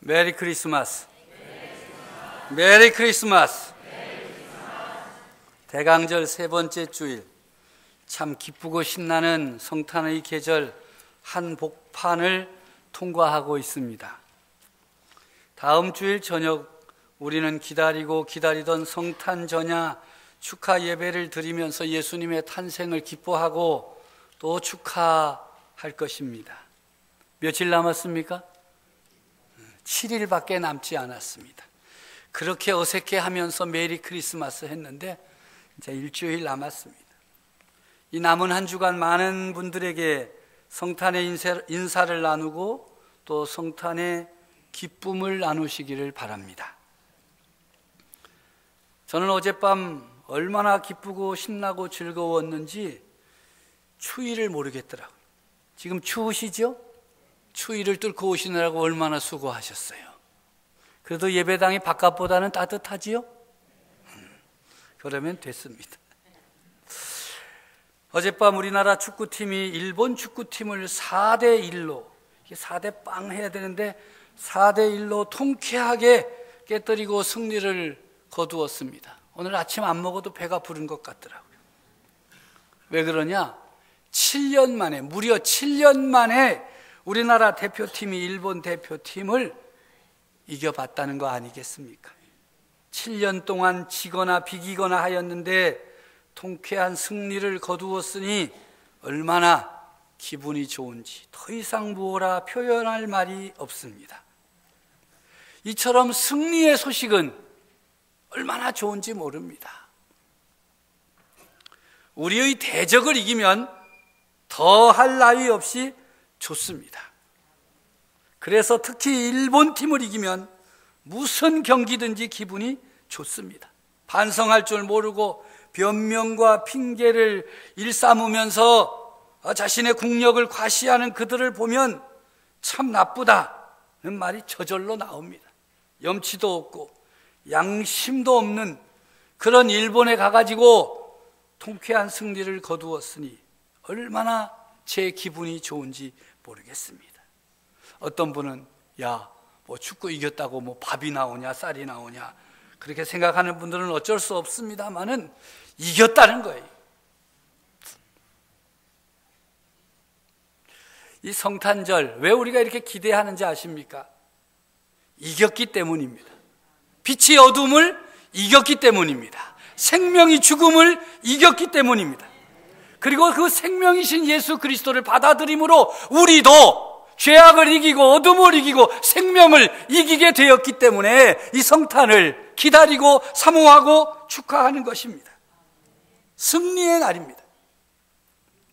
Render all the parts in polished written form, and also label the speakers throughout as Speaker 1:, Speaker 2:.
Speaker 1: 메리 크리스마스. 메리 크리스마스. 대강절 세 번째 주일, 참 기쁘고 신나는 성탄의 계절 한복판을 통과하고 있습니다. 다음 주일 저녁 우리는 기다리던 성탄 전야 축하 예배를 드리면서 예수님의 탄생을 기뻐하고 또 축하할 것입니다. 며칠 남았습니까? 7일밖에 남지 않았습니다. 그렇게 어색해하면서 메리 크리스마스 했는데 이제 일주일 남았습니다. 이 남은 한 주간 많은 분들에게 성탄의 인사를 나누고 또 성탄의 기쁨을 나누시기를 바랍니다. 저는 어젯밤 얼마나 기쁘고 신나고 즐거웠는지 추위를 모르겠더라고요. 지금 추우시죠? 추위를 뚫고 오시느라고 얼마나 수고하셨어요. 그래도 예배당이 바깥보다는 따뜻하지요? 그러면 됐습니다. 어젯밤 우리나라 축구팀이 일본 축구팀을 4대1로, 4대 빵 해야 되는데 4대1로 통쾌하게 깨뜨리고 승리를 거두었습니다. 오늘 아침 안 먹어도 배가 부른 것 같더라고요. 왜 그러냐? 7년 만에, 무려 7년 만에 우리나라 대표팀이 일본 대표팀을 이겨봤다는 거 아니겠습니까? 7년 동안 지거나 비기거나 하였는데 통쾌한 승리를 거두었으니 얼마나 기분이 좋은지 더 이상 무엇라 표현할 말이 없습니다. 이처럼 승리의 소식은 얼마나 좋은지 모릅니다. 우리의 대적을 이기면 더 할 나위 없이 좋습니다. 그래서 특히 일본 팀을 이기면 무슨 경기든지 기분이 좋습니다. 반성할 줄 모르고 변명과 핑계를 일삼으면서 자신의 국력을 과시하는 그들을 보면 참 나쁘다는 말이 저절로 나옵니다. 염치도 없고 양심도 없는 그런 일본에 가가지고 통쾌한 승리를 거두었으니 얼마나 제 기분이 좋은지 모르겠습니다. 어떤 분은 뭐 축구 이겼다고 뭐 밥이 나오냐 쌀이 나오냐 그렇게 생각하는 분들은 어쩔 수 없습니다만은 이겼다는 거예요. 이 성탄절 왜 우리가 이렇게 기대하는지 아십니까? 이겼기 때문입니다. 빛이 어둠을 이겼기 때문입니다. 생명이 죽음을 이겼기 때문입니다. 그리고 그 생명이신 예수 그리스도를 받아들임으로 우리도 죄악을 이기고 어둠을 이기고 생명을 이기게 되었기 때문에 이 성탄을 기다리고 사모하고 축하하는 것입니다. 승리의 날입니다.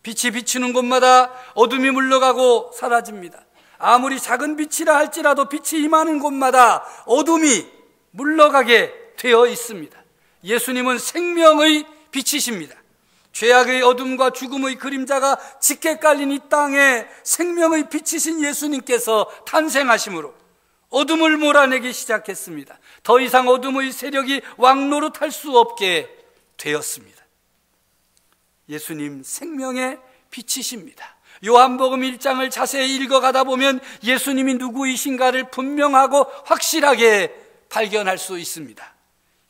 Speaker 1: 빛이 비추는 곳마다 어둠이 물러가고 사라집니다. 아무리 작은 빛이라 할지라도 빛이 임하는 곳마다 어둠이 물러가게 되어 있습니다. 예수님은 생명의 빛이십니다. 죄악의 어둠과 죽음의 그림자가 짙게 깔린 이 땅에 생명의 빛이신 예수님께서 탄생하심으로 어둠을 몰아내기 시작했습니다. 더 이상 어둠의 세력이 왕노릇할 수 없게 되었습니다. 예수님 생명의 빛이십니다. 요한복음 1장을 자세히 읽어가다 보면 예수님이 누구이신가를 분명하고 확실하게 발견할 수 있습니다.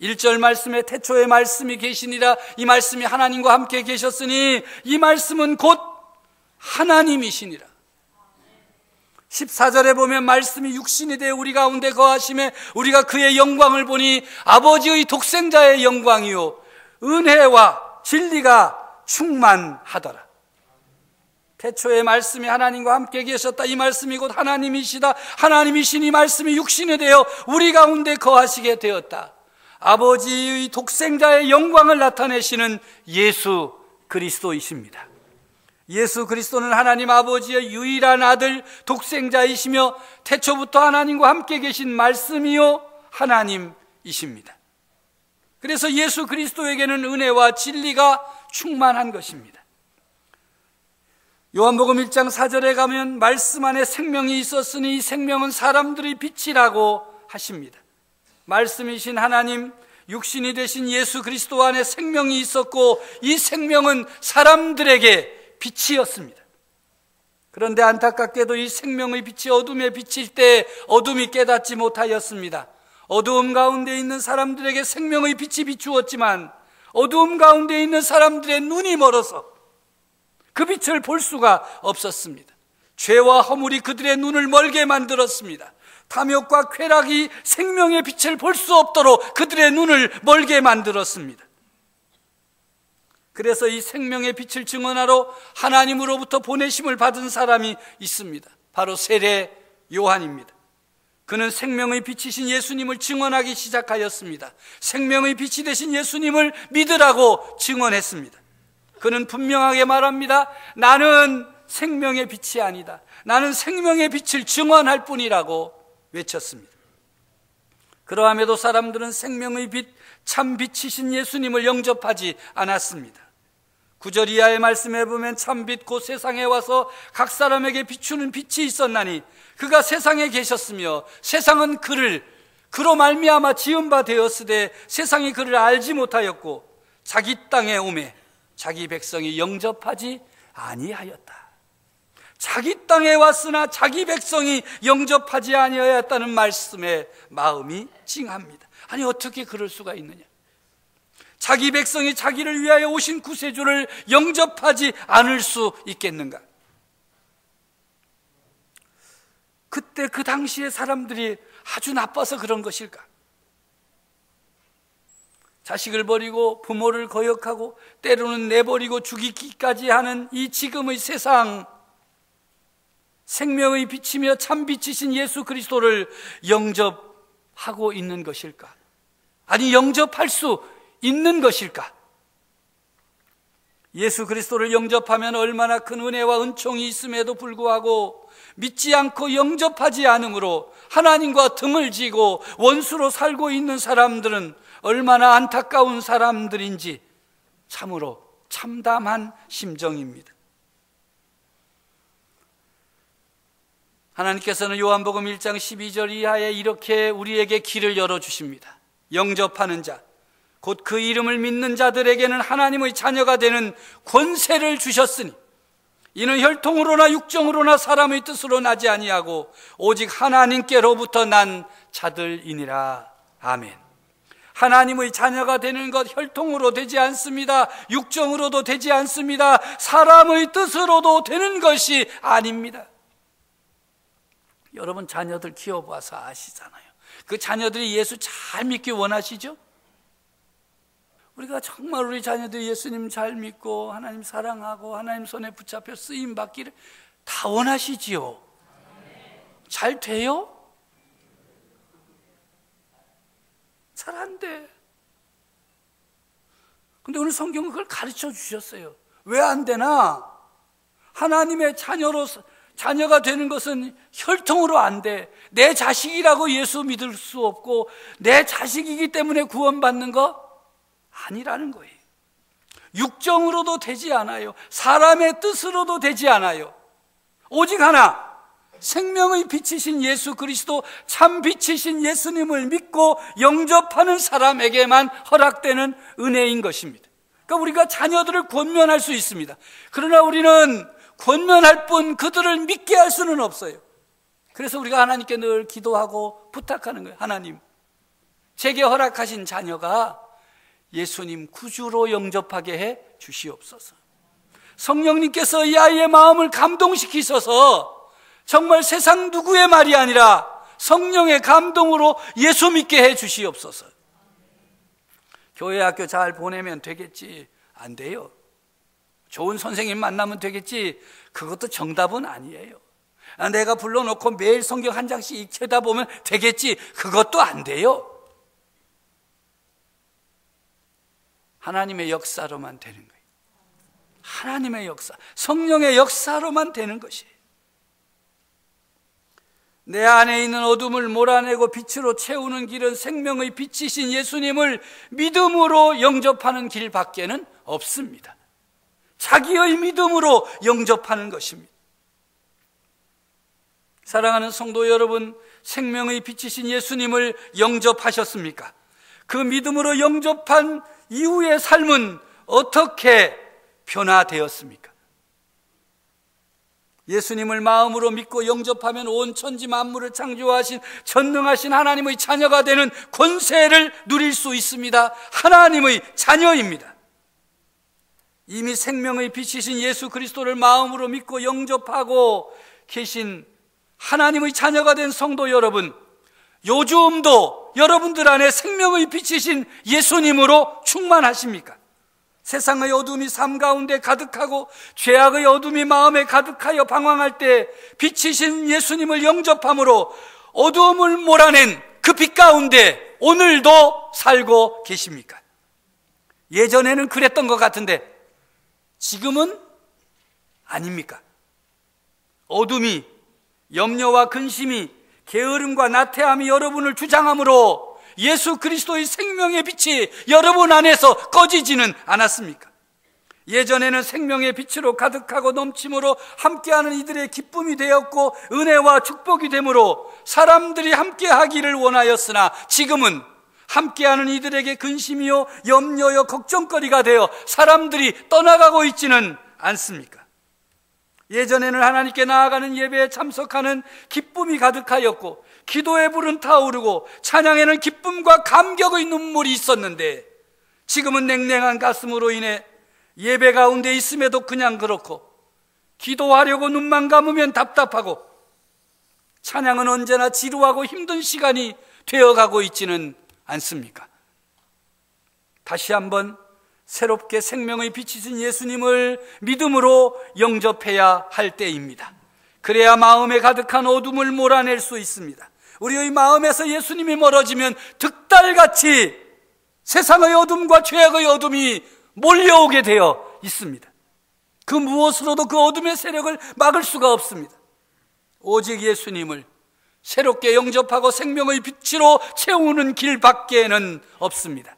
Speaker 1: 1절 말씀에 태초에 말씀이 계시니라, 이 말씀이 하나님과 함께 계셨으니 이 말씀은 곧 하나님이시니라. 14절에 보면 말씀이 육신이 되어 우리 가운데 거하심에 우리가 그의 영광을 보니 아버지의 독생자의 영광이요 은혜와 진리가 충만하더라. 태초에 말씀이 하나님과 함께 계셨다. 이 말씀이 곧 하나님이시다. 하나님이신 이 말씀이 육신이 되어 우리 가운데 거하시게 되었다. 아버지의 독생자의 영광을 나타내시는 예수 그리스도이십니다. 예수 그리스도는 하나님 아버지의 유일한 아들 독생자이시며 태초부터 하나님과 함께 계신 말씀이요 하나님이십니다. 그래서 예수 그리스도에게는 은혜와 진리가 충만한 것입니다. 요한복음 1장 4절에 가면 말씀 안에 생명이 있었으니 이 생명은 사람들의 빛이라고 하십니다. 말씀이신 하나님, 육신이 되신 예수 그리스도 안에 생명이 있었고 이 생명은 사람들에게 빛이었습니다. 그런데 안타깝게도 이 생명의 빛이 어둠에 비칠 때 어둠이 깨닫지 못하였습니다. 어두움 가운데 있는 사람들에게 생명의 빛이 비추었지만 어두움 가운데 있는 사람들의 눈이 멀어서 그 빛을 볼 수가 없었습니다. 죄와 허물이 그들의 눈을 멀게 만들었습니다. 탐욕과 쾌락이 생명의 빛을 볼 수 없도록 그들의 눈을 멀게 만들었습니다. 그래서 이 생명의 빛을 증언하러 하나님으로부터 보내심을 받은 사람이 있습니다. 바로 세례 요한입니다. 그는 생명의 빛이신 예수님을 증언하기 시작하였습니다. 생명의 빛이 되신 예수님을 믿으라고 증언했습니다. 그는 분명하게 말합니다. 나는 생명의 빛이 아니다. 나는 생명의 빛을 증언할 뿐이라고 외쳤습니다. 그러함에도 사람들은 생명의 빛, 참 빛이신 예수님을 영접하지 않았습니다. 9절 이하의 말씀에 보면 참빛 곧 세상에 와서 각 사람에게 비추는 빛이 있었나니 그가 세상에 계셨으며 세상은 그로 말미암아 지은 바 되었으되 세상이 그를 알지 못하였고 자기 땅에 오매 자기 백성이 영접하지 아니하였다. 자기 땅에 왔으나 자기 백성이 영접하지 아니하였다는 말씀에 마음이 찡합니다. 아니 어떻게 그럴 수가 있느냐? 자기 백성이 자기를 위하여 오신 구세주를 영접하지 않을 수 있겠는가? 그때 그 당시의 사람들이 아주 나빠서 그런 것일까? 자식을 버리고 부모를 거역하고 때로는 내버리고 죽이기까지 하는 이 지금의 세상, 생명의 빛이며 참 빛이신 예수 그리스도를 영접하고 있는 것일까? 아니 영접할 수 있는 것일까? 예수 그리스도를 영접하면 얼마나 큰 은혜와 은총이 있음에도 불구하고 믿지 않고 영접하지 않으므로 하나님과 등을 지고 원수로 살고 있는 사람들은 얼마나 안타까운 사람들인지 참으로 참담한 심정입니다. 하나님께서는 요한복음 1장 12절 이하에 이렇게 우리에게 길을 열어주십니다. 영접하는 자, 곧 그 이름을 믿는 자들에게는 하나님의 자녀가 되는 권세를 주셨으니 이는 혈통으로나 육정으로나 사람의 뜻으로 나지 아니하고 오직 하나님께로부터 난 자들이니라. 아멘. 하나님의 자녀가 되는 것 혈통으로 되지 않습니다. 육정으로도 되지 않습니다. 사람의 뜻으로도 되는 것이 아닙니다. 여러분 자녀들 키워봐서 아시잖아요. 그 자녀들이 예수 잘 믿기 원하시죠? 우리가 정말 우리 자녀들이 예수님 잘 믿고 하나님 사랑하고 하나님 손에 붙잡혀 쓰임 받기를 다 원하시지요. 잘 돼요? 잘 안 돼. 근데 오늘 성경은 그걸 가르쳐 주셨어요. 왜 안 되나? 하나님의 자녀가 되는 것은 혈통으로 안 돼. 내 자식이라고 예수 믿을 수 없고 내 자식이기 때문에 구원받는 거 아니라는 거예요. 육정으로도 되지 않아요. 사람의 뜻으로도 되지 않아요. 오직 하나, 생명의 빛이신 예수 그리스도, 참 빛이신 예수님을 믿고 영접하는 사람에게만 허락되는 은혜인 것입니다. 그러니까 우리가 자녀들을 권면할 수 있습니다. 그러나 우리는 권면할 뿐 그들을 믿게 할 수는 없어요. 그래서 우리가 하나님께 늘 기도하고 부탁하는 거예요. 하나님, 제게 허락하신 자녀가 예수님 구주로 영접하게 해 주시옵소서. 성령님께서 이 아이의 마음을 감동시키셔서 정말 세상 누구의 말이 아니라 성령의 감동으로 예수 믿게 해 주시옵소서. 교회 학교 잘 보내면 되겠지. 안 돼요. 좋은 선생님 만나면 되겠지. 그것도 정답은 아니에요. 내가 불러놓고 매일 성경 한 장씩 읽다 보면 되겠지. 그것도 안 돼요. 하나님의 역사로만 되는 거예요. 하나님의 역사, 성령의 역사로만 되는 것이에요. 내 안에 있는 어둠을 몰아내고 빛으로 채우는 길은 생명의 빛이신 예수님을 믿음으로 영접하는 길밖에는 없습니다. 자기의 믿음으로 영접하는 것입니다. 사랑하는 성도 여러분, 생명의 빛이신 예수님을 영접하셨습니까? 그 믿음으로 영접한 이후의 삶은 어떻게 변화되었습니까? 예수님을 마음으로 믿고 영접하면 온 천지 만물을 창조하신 전능하신 하나님의 자녀가 되는 권세를 누릴 수 있습니다. 하나님의 자녀입니다. 이미 생명의 빛이신 예수 그리스도를 마음으로 믿고 영접하고 계신 하나님의 자녀가 된 성도 여러분, 요즘도 여러분들 안에 생명의 빛이신 예수님으로 충만하십니까? 세상의 어둠이 삶 가운데 가득하고 죄악의 어둠이 마음에 가득하여 방황할 때 빛이신 예수님을 영접함으로 어두움을 몰아낸 그 빛 가운데 오늘도 살고 계십니까? 예전에는 그랬던 것 같은데 지금은 아닙니까? 어둠이, 염려와 근심이, 게으름과 나태함이 여러분을 주장하므로 예수 그리스도의 생명의 빛이 여러분 안에서 꺼지지는 않았습니까? 예전에는 생명의 빛으로 가득하고 넘침으로 함께하는 이들의 기쁨이 되었고 은혜와 축복이 되므로 사람들이 함께하기를 원하였으나 지금은 함께하는 이들에게 근심이요 염려요 걱정거리가 되어 사람들이 떠나가고 있지는 않습니까? 예전에는 하나님께 나아가는 예배에 참석하는 기쁨이 가득하였고 기도의 불은 타오르고 찬양에는 기쁨과 감격의 눈물이 있었는데 지금은 냉랭한 가슴으로 인해 예배 가운데 있음에도 그냥 그렇고 기도하려고 눈만 감으면 답답하고 찬양은 언제나 지루하고 힘든 시간이 되어가고 있지는 않습니까? 다시 한번 새롭게 생명의 빛이신 예수님을 믿음으로 영접해야 할 때입니다. 그래야 마음에 가득한 어둠을 몰아낼 수 있습니다. 우리의 마음에서 예수님이 멀어지면 득달같이 세상의 어둠과 죄악의 어둠이 몰려오게 되어 있습니다. 그 무엇으로도 그 어둠의 세력을 막을 수가 없습니다. 오직 예수님을 새롭게 영접하고 생명의 빛으로 채우는 길밖에는 없습니다.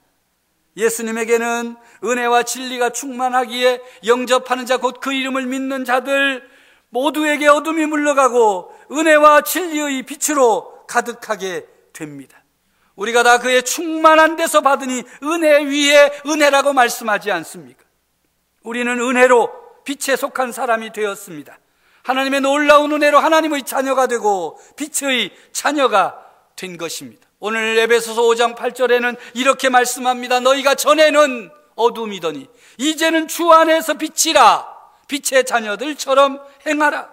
Speaker 1: 예수님에게는 은혜와 진리가 충만하기에 영접하는 자 곧 그 이름을 믿는 자들 모두에게 어둠이 물러가고 은혜와 진리의 빛으로 가득하게 됩니다. 우리가 다 그의 충만한 데서 받으니 은혜 위에 은혜라고 말씀하지 않습니까? 우리는 은혜로 빛에 속한 사람이 되었습니다. 하나님의 놀라운 은혜로 하나님의 자녀가 되고 빛의 자녀가 된 것입니다. 오늘 에베소서 5장 8절에는 이렇게 말씀합니다. 너희가 전에는 어둠이더니 이제는 주 안에서 빛이라. 빛의 자녀들처럼 행하라.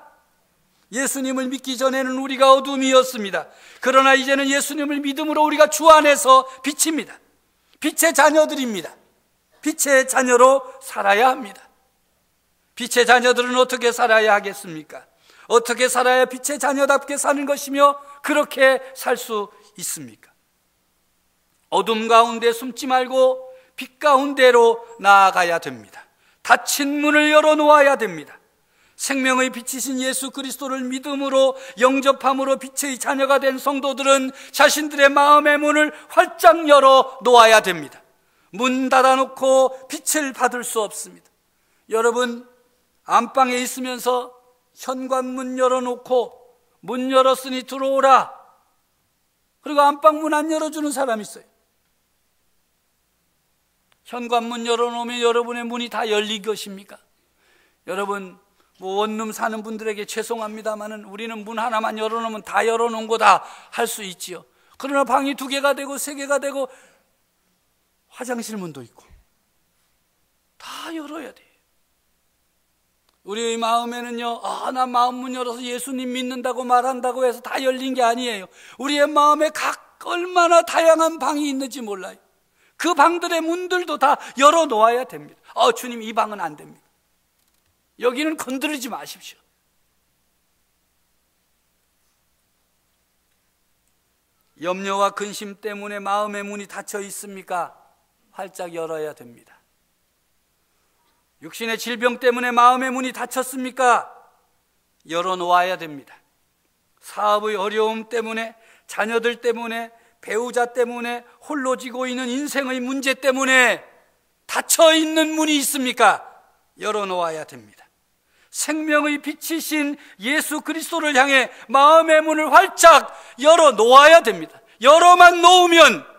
Speaker 1: 예수님을 믿기 전에는 우리가 어둠이었습니다. 그러나 이제는 예수님을 믿음으로 우리가 주 안에서 빛입니다. 빛의 자녀들입니다. 빛의 자녀로 살아야 합니다. 빛의 자녀들은 어떻게 살아야 하겠습니까? 어떻게 살아야 빛의 자녀답게 사는 것이며 그렇게 살 수 있습니까? 어둠 가운데 숨지 말고 빛 가운데로 나아가야 됩니다. 닫힌 문을 열어놓아야 됩니다. 생명의 빛이신 예수 그리스도를 믿음으로 영접함으로 빛의 자녀가 된 성도들은 자신들의 마음의 문을 활짝 열어 놓아야 됩니다. 문 닫아놓고 빛을 받을 수 없습니다. 여러분, 안방에 있으면서 현관문 열어놓고 문 열었으니 들어오라. 그리고 안방문 안 열어주는 사람이 있어요. 현관문 열어놓으면 여러분의 문이 다 열린 것입니까? 여러분, 원룸 사는 분들에게 죄송합니다만은 우리는 문 하나만 열어놓으면 다 열어놓은 거다 할 수 있지요. 그러나 방이 2개가 되고 3개가 되고 화장실 문도 있고 다 열어야 돼요. 우리의 마음에는요, 나 마음 문 열어서 예수님 믿는다고 말한다고 해서 다 열린 게 아니에요. 우리의 마음에 얼마나 다양한 방이 있는지 몰라요. 그 방들의 문들도 다 열어놓아야 됩니다. 주님, 이 방은 안 됩니다. 여기는 건드리지 마십시오. 염려와 근심 때문에 마음의 문이 닫혀 있습니까? 활짝 열어야 됩니다. 육신의 질병 때문에 마음의 문이 닫혔습니까? 열어놓아야 됩니다. 사업의 어려움 때문에, 자녀들 때문에, 배우자 때문에, 홀로 지고 있는 인생의 문제 때문에 닫혀있는 문이 있습니까? 열어놓아야 됩니다. 생명의 빛이신 예수 그리스도를 향해 마음의 문을 활짝 열어놓아야 됩니다. 열어만 놓으면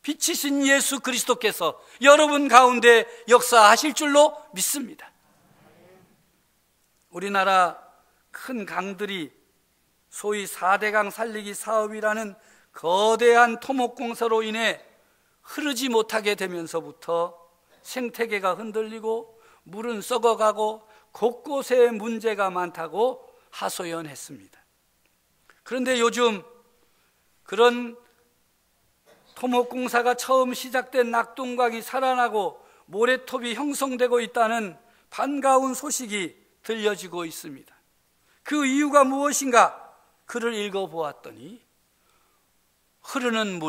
Speaker 1: 빛이신 예수 그리스도께서 여러분 가운데 역사하실 줄로 믿습니다. 우리나라 큰 강들이 소위 4대강 살리기 사업이라는 거대한 토목공사로 인해 흐르지 못하게 되면서부터 생태계가 흔들리고 물은 썩어가고 곳곳에 문제가 많다고 하소연했습니다. 그런데 요즘 그런 토목공사가 처음 시작된 낙동강이 살아나고 모래톱이 형성되고 있다는 반가운 소식이 들려지고 있습니다. 그 이유가 무엇인가? 글을 읽어보았더니 흐르는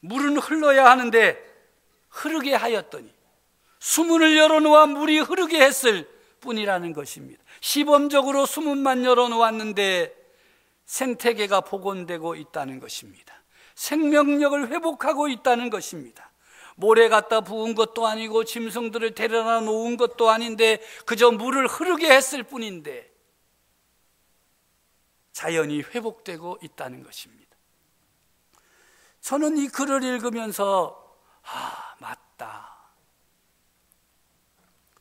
Speaker 1: 물은 흘러야 하는데 흐르게 하였더니 수문을 열어놓아 물이 흐르게 했을 뿐이라는 것입니다. 시범적으로 수문만 열어놓았는데 생태계가 복원되고 있다는 것입니다. 생명력을 회복하고 있다는 것입니다. 모래 갖다 부은 것도 아니고 짐승들을 데려다 놓은 것도 아닌데 그저 물을 흐르게 했을 뿐인데 자연이 회복되고 있다는 것입니다. 저는 이 글을 읽으면서 맞다.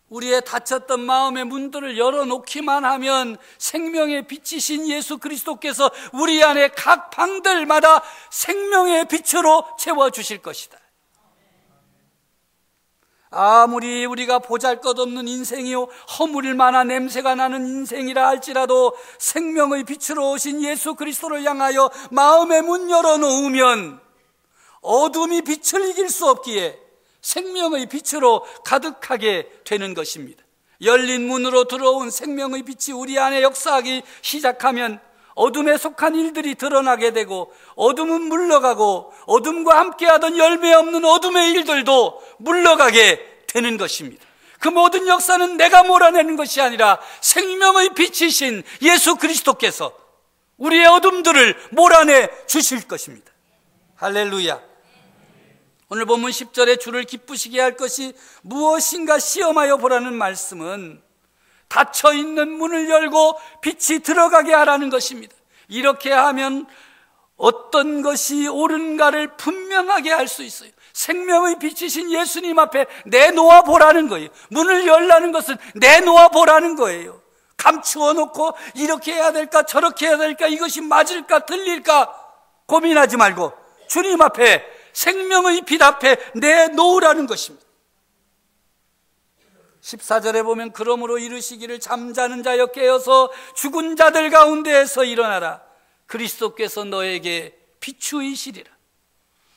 Speaker 1: 우리의 닫혔던 마음의 문들을 열어놓기만 하면 생명의 빛이신 예수 그리스도께서 우리 안에 각 방들마다 생명의 빛으로 채워주실 것이다. 아무리 우리가 보잘것없는 인생이요 허물일 만한 냄새가 나는 인생이라 할지라도 생명의 빛으로 오신 예수 그리스도를 향하여 마음의 문 열어놓으면 어둠이 빛을 이길 수 없기에 생명의 빛으로 가득하게 되는 것입니다. 열린 문으로 들어온 생명의 빛이 우리 안에 역사하기 시작하면 어둠에 속한 일들이 드러나게 되고 어둠은 물러가고 어둠과 함께하던 열매 없는 어둠의 일들도 물러가게 되는 것입니다. 그 모든 역사는 내가 몰아내는 것이 아니라 생명의 빛이신 예수 그리스도께서 우리의 어둠들을 몰아내 주실 것입니다. 할렐루야. 오늘 본문 10절에 주를 기쁘시게 할 것이 무엇인가 시험하여 보라는 말씀은 닫혀있는 문을 열고 빛이 들어가게 하라는 것입니다. 이렇게 하면 어떤 것이 옳은가를 분명하게 할 수 있어요. 생명의 빛이신 예수님 앞에 내놓아 보라는 거예요. 문을 열라는 것은 내놓아 보라는 거예요. 감추어 놓고 이렇게 해야 될까 저렇게 해야 될까 이것이 맞을까 틀릴까 고민하지 말고 주님 앞에 생명의 빛 앞에 내놓으라는 것입니다. 14절에 보면 그러므로 이르시기를 잠자는 자여 깨어서 죽은 자들 가운데에서 일어나라. 그리스도께서 너에게 비추이시리라.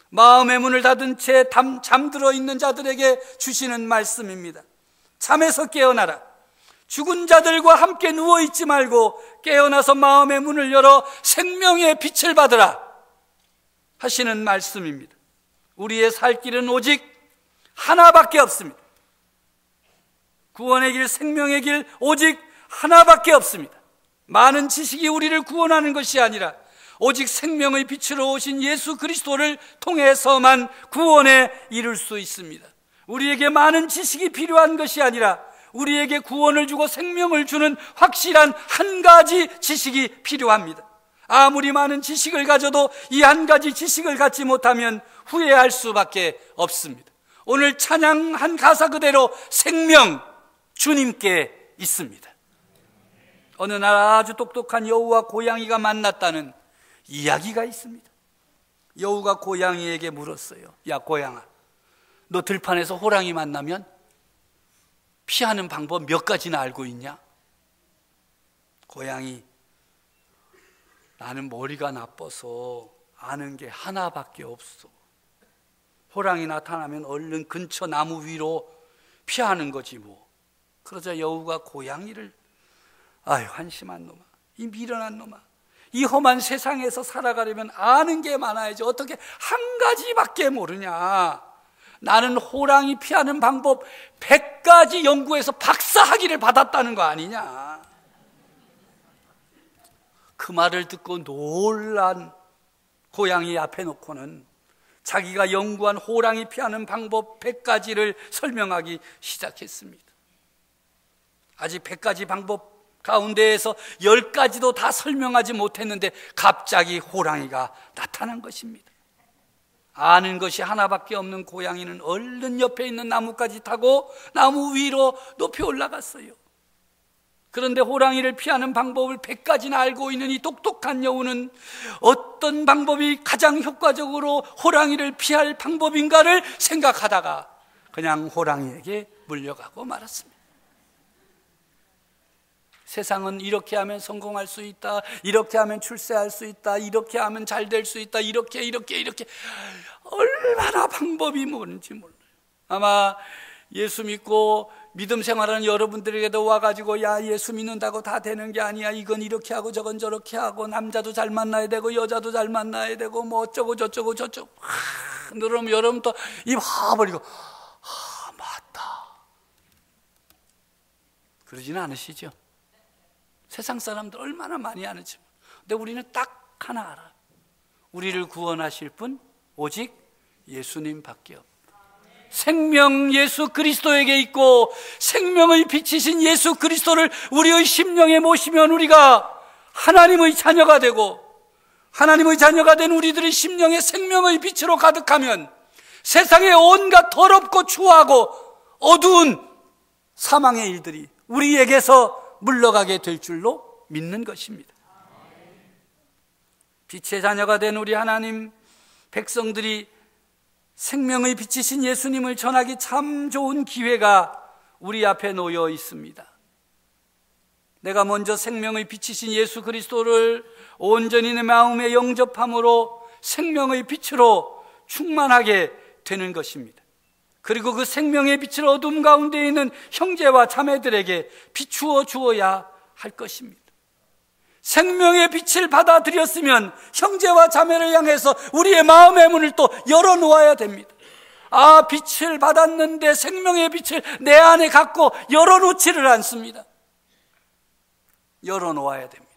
Speaker 1: 마음의 문을 닫은 채 잠들어 있는 자들에게 주시는 말씀입니다. 잠에서 깨어나라. 죽은 자들과 함께 누워있지 말고 깨어나서 마음의 문을 열어 생명의 빛을 받으라 하시는 말씀입니다. 우리의 살 길은 오직 하나밖에 없습니다. 구원의 길, 생명의 길 오직 하나밖에 없습니다. 많은 지식이 우리를 구원하는 것이 아니라 오직 생명의 빛으로 오신 예수 그리스도를 통해서만 구원에 이를 수 있습니다. 우리에게 많은 지식이 필요한 것이 아니라 우리에게 구원을 주고 생명을 주는 확실한 한 가지 지식이 필요합니다. 아무리 많은 지식을 가져도 이 한 가지 지식을 갖지 못하면 후회할 수밖에 없습니다. 오늘 찬양한 가사 그대로 생명 주님께 있습니다. 어느 날 아주 똑똑한 여우와 고양이가 만났다는 이야기가 있습니다. 여우가 고양이에게 물었어요. 야 고양아, 너 들판에서 호랑이 만나면 피하는 방법 몇 가지나 알고 있냐? 고양이, 나는 머리가 나빠서 아는 게 하나밖에 없어. 호랑이 나타나면 얼른 근처 나무 위로 피하는 거지 뭐. 그러자 여우가 고양이를 아유 한심한 놈아, 이 미련한 놈아, 이 험한 세상에서 살아가려면 아는 게 많아야지 어떻게 한 가지밖에 모르냐. 나는 호랑이 피하는 방법 100가지 연구해서 박사학위를 받았다는 거 아니냐. 그 말을 듣고 놀란 고양이 앞에 놓고는 자기가 연구한 호랑이 피하는 방법 100가지를 설명하기 시작했습니다. 아직 100가지 방법 가운데에서 10가지도 다 설명하지 못했는데 갑자기 호랑이가 나타난 것입니다. 아는 것이 하나밖에 없는 고양이는 얼른 옆에 있는 나무까지 타고 나무 위로 높이 올라갔어요. 그런데 호랑이를 피하는 방법을 100가지나 알고 있는 이 똑똑한 여우는 어떤 방법이 가장 효과적으로 호랑이를 피할 방법인가를 생각하다가 그냥 호랑이에게 물려가고 말았습니다. 세상은 이렇게 하면 성공할 수 있다, 이렇게 하면 출세할 수 있다, 이렇게 하면 잘 될 수 있다, 이렇게 얼마나 방법이 뭔지 몰라요. 아마 예수 믿고 믿음 생활하는 여러분들에게도 와가지고 야, 예수 믿는다고 다 되는 게 아니야, 이건 이렇게 하고 저건 저렇게 하고 남자도 잘 만나야 되고 여자도 잘 만나야 되고 뭐 어쩌고 저쩌고 그럼 여러분도 입 하버리고 맞다 그러지는 않으시죠? 세상 사람들 얼마나 많이 아는지. 근데 우리는 딱 하나 알아요. 우리를 구원하실 분 오직 예수님밖에 없다. 생명 예수 그리스도에게 있고 생명을 비치신 예수 그리스도를 우리의 심령에 모시면 우리가 하나님의 자녀가 되고, 하나님의 자녀가 된 우리들의 심령에 생명의 빛으로 가득하면 세상의 온갖 더럽고 추하고 어두운 사망의 일들이 우리에게서 물러가게 될 줄로 믿는 것입니다. 빛의 자녀가 된 우리 하나님 백성들이 생명의 빛이신 예수님을 전하기 참 좋은 기회가 우리 앞에 놓여 있습니다. 내가 먼저 생명의 빛이신 예수 그리스도를 온전히 내 마음에 영접함으로 생명의 빛으로 충만하게 되는 것입니다. 그리고 그 생명의 빛을 어둠 가운데 있는 형제와 자매들에게 비추어 주어야 할 것입니다. 생명의 빛을 받아들였으면 형제와 자매를 향해서 우리의 마음의 문을 또 열어놓아야 됩니다. 아, 빛을 받았는데 생명의 빛을 내 안에 갖고 열어놓지를 않습니다. 열어놓아야 됩니다.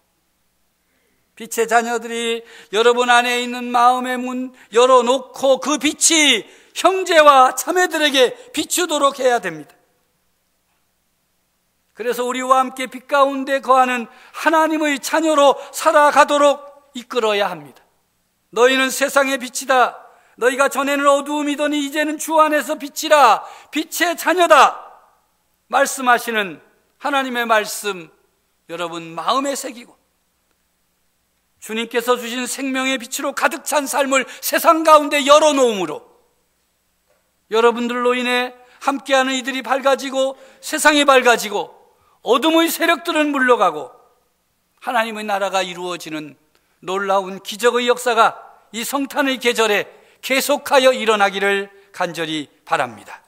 Speaker 1: 빛의 자녀들이 여러분 안에 있는 마음의 문 열어놓고 그 빛이 형제와 자매들에게 비추도록 해야 됩니다. 그래서 우리와 함께 빛 가운데 거하는 하나님의 자녀로 살아가도록 이끌어야 합니다. 너희는 세상의 빛이다. 너희가 전에는 어두움이더니 이제는 주 안에서 빛이라. 빛의 자녀다. 말씀하시는 하나님의 말씀 여러분 마음에 새기고 주님께서 주신 생명의 빛으로 가득 찬 삶을 세상 가운데 열어놓음으로 여러분들로 인해 함께하는 이들이 밝아지고 세상이 밝아지고 어둠의 세력들은 물러가고 하나님의 나라가 이루어지는 놀라운 기적의 역사가 이 성탄의 계절에 계속하여 일어나기를 간절히 바랍니다.